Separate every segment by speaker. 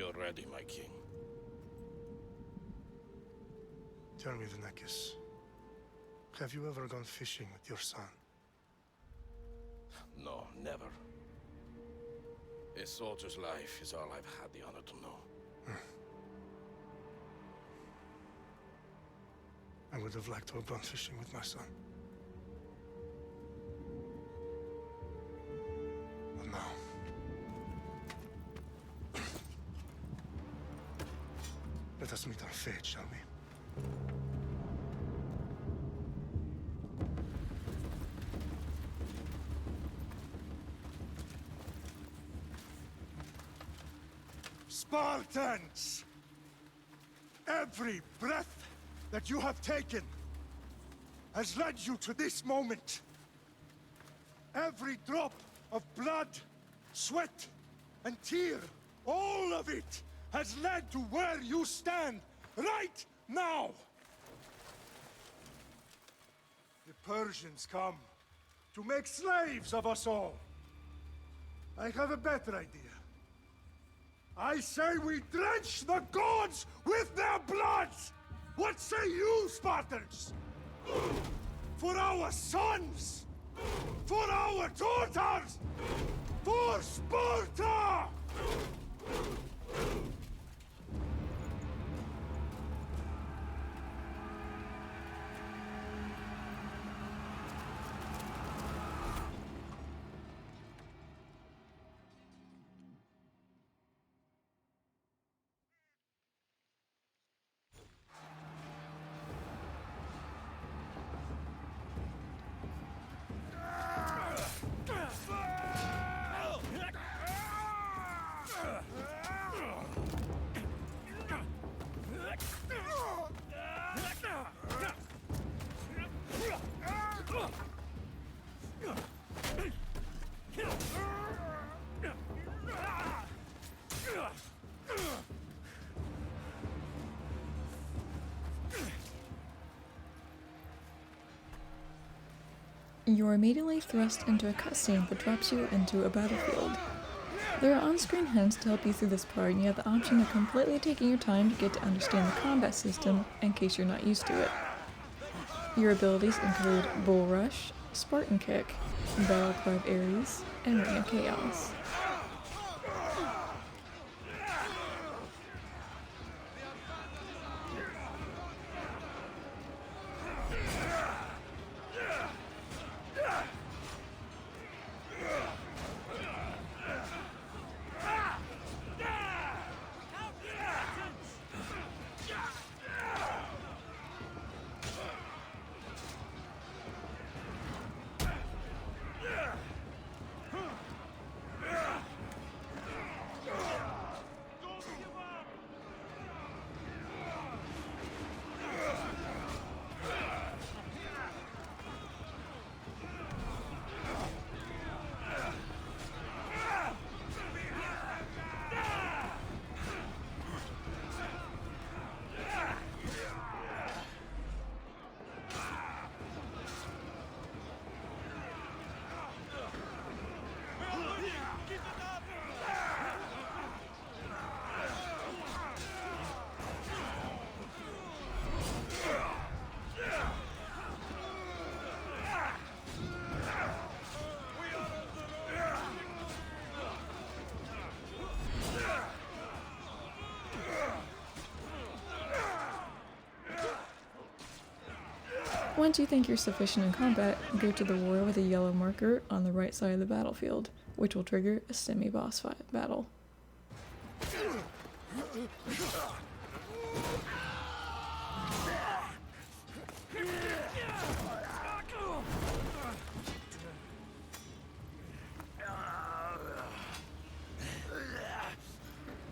Speaker 1: We are ready, my king.
Speaker 2: Tell me, Vinekis, have you ever gone fishing with your son?
Speaker 1: No, never. A soldier's life is all I've had the honor to know.
Speaker 2: I would have liked to have gone fishing with my son. But now... Let us meet our fate, shall we? Spartans! Every breath that you have taken has led you to this moment. Every drop of blood, sweat, and tear, all of it has led to where you stand right now. The Persians come to make slaves of us all. I have a better idea. I say we drench the gods with their bloods! What say you, Spartans? For our sons! For our daughters! For Sparta!
Speaker 3: You are immediately thrust into a cutscene that drops you into a battlefield. There are on-screen hints to help you through this part, and you have the option of completely taking your time to get to understand the combat system in case you're not used to it. Your abilities include Bull Rush, Spartan Kick, Battle Cry of Ares, and Ring of Chaos. Once you think you're sufficient in combat, go to the warrior with a yellow marker on the right side of the battlefield, which will trigger a semi-boss battle.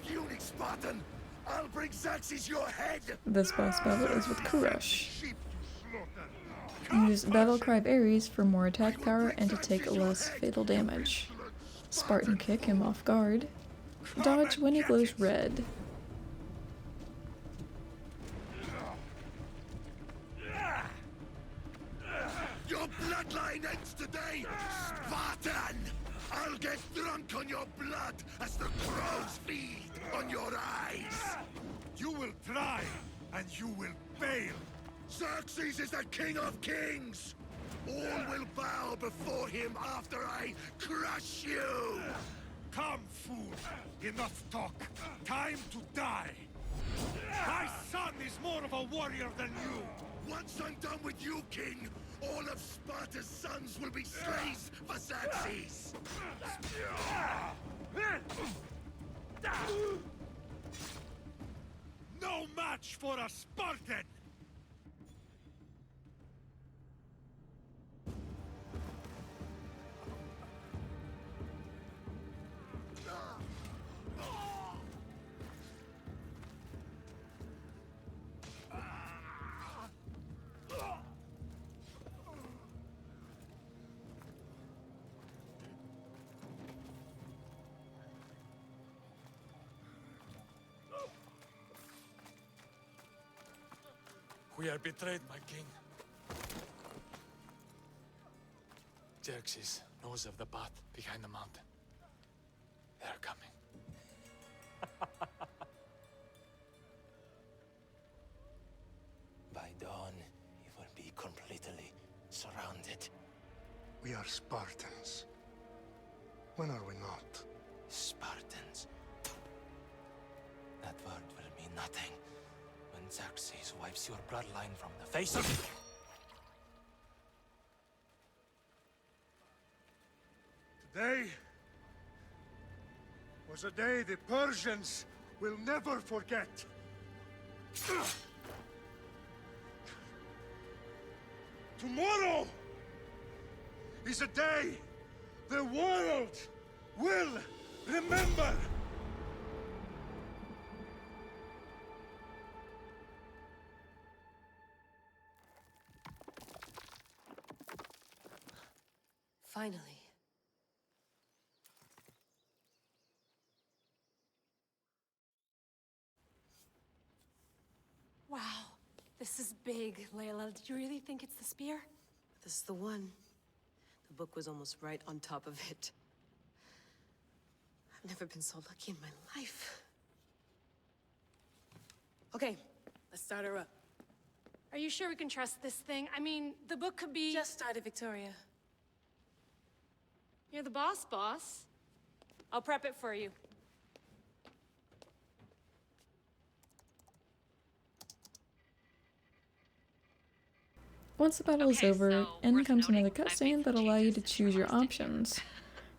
Speaker 4: Puny Spartan! I'll bring Xerxes your head!
Speaker 3: This boss battle is with Kurush. Use Battle Cry of Ares for more attack power and to take less fatal damage. Spartan Kick him off guard. Dodge when he glows red.
Speaker 4: Your bloodline ends today, Spartan! I'll get drunk on your blood as the crows feed on your eyes!
Speaker 2: You will try, and you will fail.
Speaker 4: Xerxes is the king of kings! All will bow before him after I crush you!
Speaker 2: Come, fool. Enough talk. Time to die. My son is more of a warrior than you.
Speaker 4: Once I'm done with you, king, all of Sparta's sons will be slaves for Xerxes!
Speaker 2: No match for a Spartan!
Speaker 5: We are betrayed, my king. Xerxes knows of the path behind the mountain. They are coming.
Speaker 6: By dawn, you will be completely surrounded.
Speaker 2: We are Spartans. When are we not?
Speaker 6: Spartans. That word will mean nothing when Xerxes wipes your bloodline from the face of...
Speaker 2: Today was a day the Persians will never forget. Tomorrow is a day the world will remember.
Speaker 7: Finally.
Speaker 8: Wow, this is big, Layla. Did you really think it's the spear?
Speaker 7: This is the one. The book was almost right on top of it. I've never been so lucky in my life. Okay, let's start her up.
Speaker 8: Are you sure we can trust this thing? I mean, the book could be...
Speaker 7: Just started, Victoria.
Speaker 8: You're the boss. I'll prep it for you.
Speaker 3: Once the battle is over, in comes another cutscene that allow you to choose your options.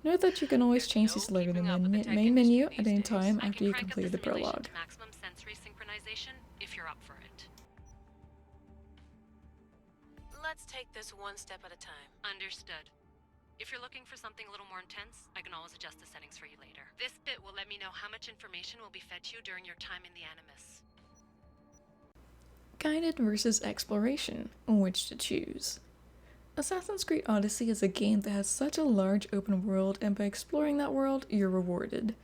Speaker 3: Note that you can always change these later in the main menu at any time after you complete the prologue.
Speaker 9: Maximum sensory synchronization if you're up for it.
Speaker 7: Let's take this one step at a time.
Speaker 9: Understood. If you're looking for something a little more intense, I can always adjust the settings for you later. This bit will let me know how much information will be fed to you during your time in the Animus.
Speaker 3: Guided versus exploration, which to choose. Assassin's Creed Odyssey is a game that has such a large open world, and by exploring that world, you're rewarded.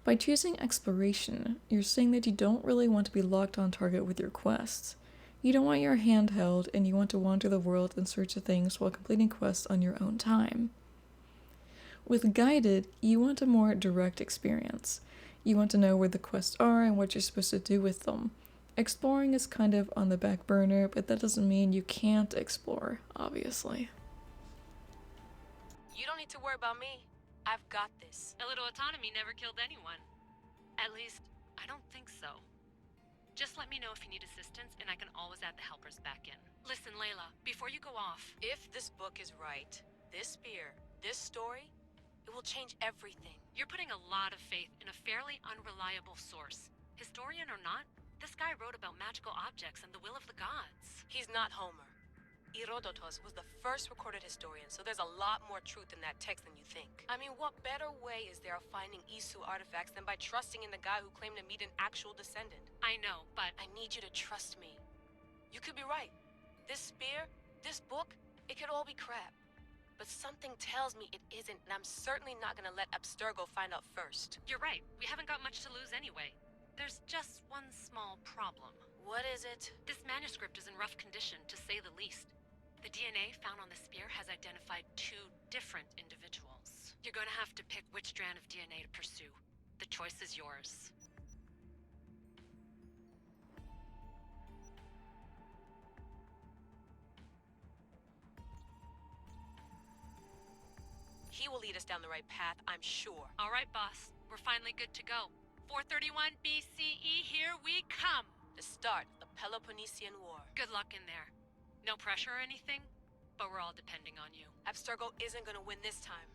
Speaker 3: By choosing exploration, you're saying that you don't really want to be locked on target with your quests. You don't want your hand held, and you want to wander the world in search of things while completing quests on your own time. With Guided, you want a more direct experience. You want to know where the quests are and what you're supposed to do with them. Exploring is kind of on the back burner, but that doesn't mean you can't explore, obviously.
Speaker 7: You don't need to worry about me. I've got this.
Speaker 9: A little autonomy never killed anyone. At least, I don't think so. Just let me know if you need assistance, and I can always add the helpers back in. Listen, Layla, before you go off...
Speaker 7: If this book is right, this spear, this story, it will change everything.
Speaker 9: You're putting a lot of faith in a fairly unreliable source. Historian or not, this guy wrote about magical objects and the will of the gods.
Speaker 7: He's not Homer. Herodotus was the first recorded historian, so there's a lot more truth in that text than you think. I mean, what better way is there of finding Isu artifacts than by trusting in the guy who claimed to meet an actual descendant?
Speaker 9: I know, but...
Speaker 7: I need you to trust me. You could be right. This spear, this book, it could all be crap. But something tells me it isn't, and I'm certainly not gonna let Abstergo find out first.
Speaker 9: You're right. We haven't got much to lose anyway. There's just one small problem.
Speaker 7: What is it?
Speaker 9: This manuscript is in rough condition, to say the least. The DNA found on the spear has identified 2 different individuals. You're going to have to pick which strand of DNA to pursue. The choice is yours.
Speaker 7: us down the right path, I'm sure.
Speaker 9: All right, boss. We're finally good to go. 431 BCE, here we come!
Speaker 7: The start of the Peloponnesian War.
Speaker 9: Good luck in there. No pressure or anything, but we're all depending on you.
Speaker 7: Abstergo isn't gonna win this time.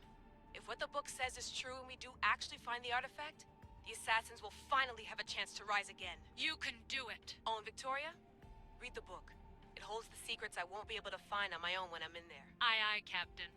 Speaker 7: If what the book says is true and we do actually find the artifact, the assassins will finally have a chance to rise again.
Speaker 9: You can do it!
Speaker 7: Oh, and Victoria? Read the book. It holds the secrets I won't be able to find on my own when I'm in there.
Speaker 9: Aye, aye, Captain.